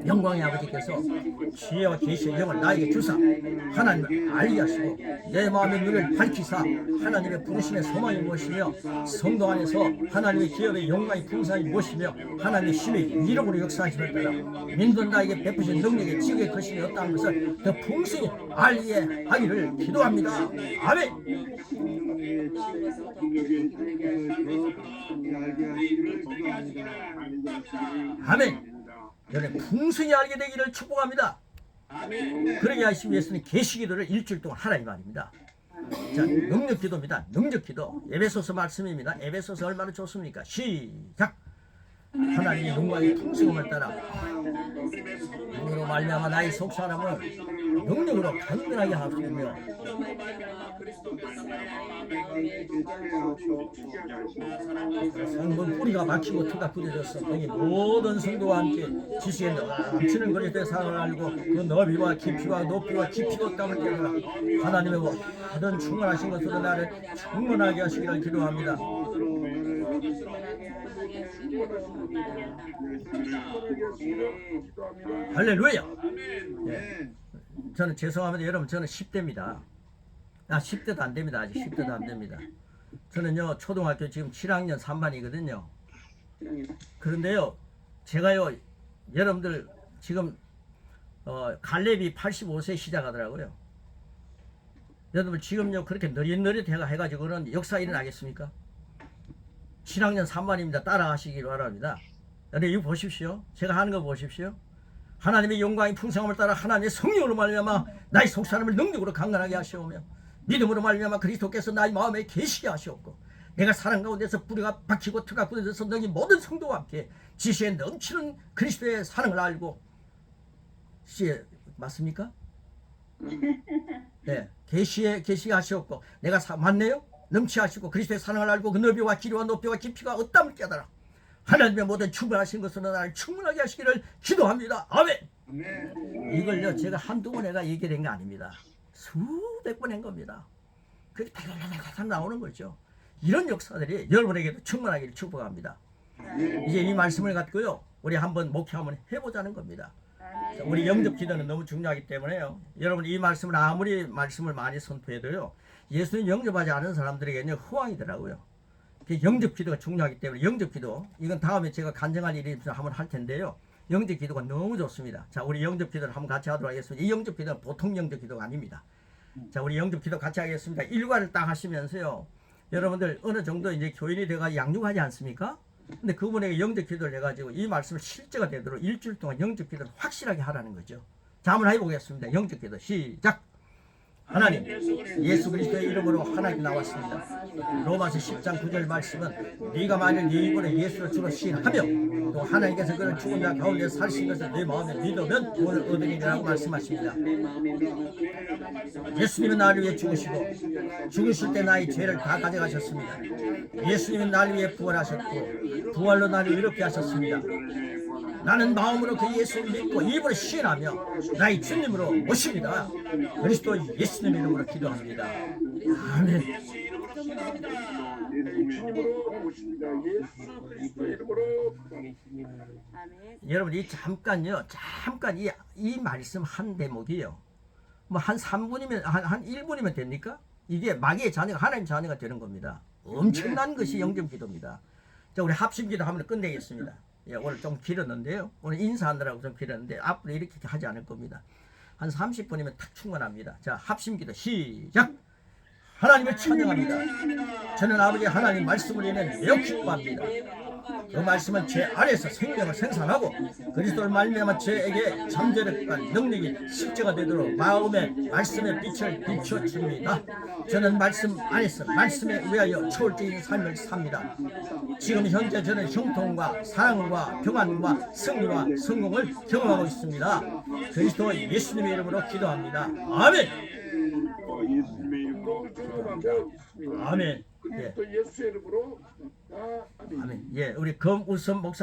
영광의 아버지께서 지혜와 계시의 영을 나에게 주사 하나님을 알게 하시고 내 마음의 눈을 밝히사 하나님의 부르심의 소망이 무엇이며 성도 안에서 하나님의 기업의 영광의 풍성이 무엇이며 하나님의 힘의 위력으로 역사하심을 따라 민들 나에게 베푸신 능력의 지극의 것이 없다는 것을 더 풍성히 알게 하기를 기도합니다. 아멘. 아멘. 여러분 풍성히 알게 되기를 축복합니다. 그러게 하시기 위해서는 계시기도를 일주일 동안 하라이 말입니다. 자, 능력기도입니다. 능력기도 에베소서 말씀입니다. 에베소서 얼마나 좋습니까? 시작. 하나님의 영광의 풍성함을 따라 능력으로 말미암아 나의 속사람을 능력으로 건강하게 하시며 성문 뿌리가 막히고 터가 부러졌어. 너희 모든 성도와 함께 지식에 넘치는 그리스도의 사랑을 알고 그 너비와 깊이와 높이와 깊이와 땀을 깨달아 하나님의 모든 충만하신 것으로 나를 충만하게 하시기를 기도합니다. 할렐루야. 예. 저는 죄송합니다. 여러분 저는 10대입니다. 10대도 안 됩니다. 아직 10대도 안 됩니다. 저는요 초등학교 지금 7학년 3반이거든요. 그런데요 제가요 여러분들 지금 갈렙이 85세 시작하더라고요. 여러분 지금요 그렇게 느릿느릿 해가지고는 역사 일어나겠습니까? 7학년 3반입니다. 따라하시기 바랍니다. 여러분 이거 보십시오. 제가 하는 거 보십시오. 하나님의 영광의 풍성함을 따라 하나님의 성령으로 말미암아 나의 속사람을 능력으로 강건하게 하시오며 믿음으로 말미암아 그리스도께서 나의 마음에 계시게 하시옵고 내가 사랑 가운데서 뿌리가 박히고 터가 굳어져서 너희 모든 성도와 함께 지시에 넘치는 그리스도의 사랑을 알고 맞습니까? 네, 계시하시옵고 내가 맞네요? 넘치하시고 그리스도의 사랑을 알고 그 너비와 길이와 높이와 깊이가 없담을 깨달아 하나님의 모든 충분하신 것으로 나를 충분하게 하시기를 기도합니다. 아멘. 이걸요 제가 한두 번 내가 얘기된 거 아닙니다. 수백 번 한 겁니다. 그게 다다다다 나오는 거죠. 이런 역사들이 여러분에게도 충만하기를 축복합니다. 이제 이 말씀을 갖고요 우리 한번 목회 한번 해보자는 겁니다. 우리 영접 기도는 너무 중요하기 때문에요. 여러분 이 말씀을 아무리 말씀을 많이 선포해도요 예수님 영접하지 않은 사람들에게는 호황이더라고요. 영접 기도가 중요하기 때문에 영접 기도 이건 다음에 제가 간증할 일이 있어서 한번 할 텐데요. 영접 기도가 너무 좋습니다. 자, 우리 영접 기도를 한번 같이 하도록 하겠습니다. 이 영접 기도는 보통 영접 기도가 아닙니다. 자, 우리 영접 기도 같이 하겠습니다. 일과를 딱 하시면서요. 여러분들 어느 정도 이제 교인이 돼가 양육하지 않습니까? 근데 그분에게 영접 기도를 해가지고 이 말씀을 실제가 되도록 일주일 동안 영접 기도를 확실하게 하라는 거죠. 자, 한번 해보겠습니다. 영접 기도 시작. 하나님 예수 그리스도의 이름으로 하나님 나왔습니다. 로마서 10장 9절 말씀은 네가 만일 네 입으로 예수를 주로 시인하며 또 하나님께서 그를 죽은 자 가운데 살신 것을 네 마음에 믿으면 구원을 얻으리라고 말씀하십니다. 예수님은 나를 위해 죽으실 때 나의 죄를 다 가져가셨습니다. 예수님은 나를 위해 부활하셨고 부활로 나를 이롭게 하셨습니다. 나는 마음으로 그 예수를 믿고 입으로 시인하며 나의 주님으로 모십니다. 그리스도 예수님 이름으로 기도합니다. 아멘. 예수 이름으로 기도합니다. 주님으로 모십니다. 예수 그리스도의 이름으로 아멘. 여러분 이 잠깐 이 말씀 한 대목이요. 뭐 한 3분이면 한 1분이면 됩니까? 이게 마귀의 자녀가 하나님 자녀가 되는 겁니다. 엄청난 것이 영접 기도입니다. 자, 우리 합심 기도 한번 끝내겠습니다. 예, 오늘 좀 길었는데요. 오늘 인사하느라고 좀 길었는데 앞으로 이렇게 하지 않을 겁니다. 한 30분이면 탁 충분합니다. 자, 합심 기도 시작. 하나님을 찬양합니다. 저는 아버지 하나님 말씀을 인해 매우 기뻐합니다. 그 말씀은 제 안에서 생명을 생산하고 그리스도를 말미암아 저에게 잠재력과 능력이 실제가 되도록 마음의 말씀의 빛을 비춰줍니다. 저는 말씀 안에서 말씀에 의하여 초월적인 삶을 삽니다. 지금 현재 저는 형통과 사랑과 평안과 승리와 성공을 경험하고 있습니다. 그리스도 예수님의 이름으로 기도합니다. 아멘. 예수님의 이름으로 기도하고 있습니다. 아멘. 예. 그리스도 예수의 이름으로 아멘. 아멘. 예, 우리 검우선 목사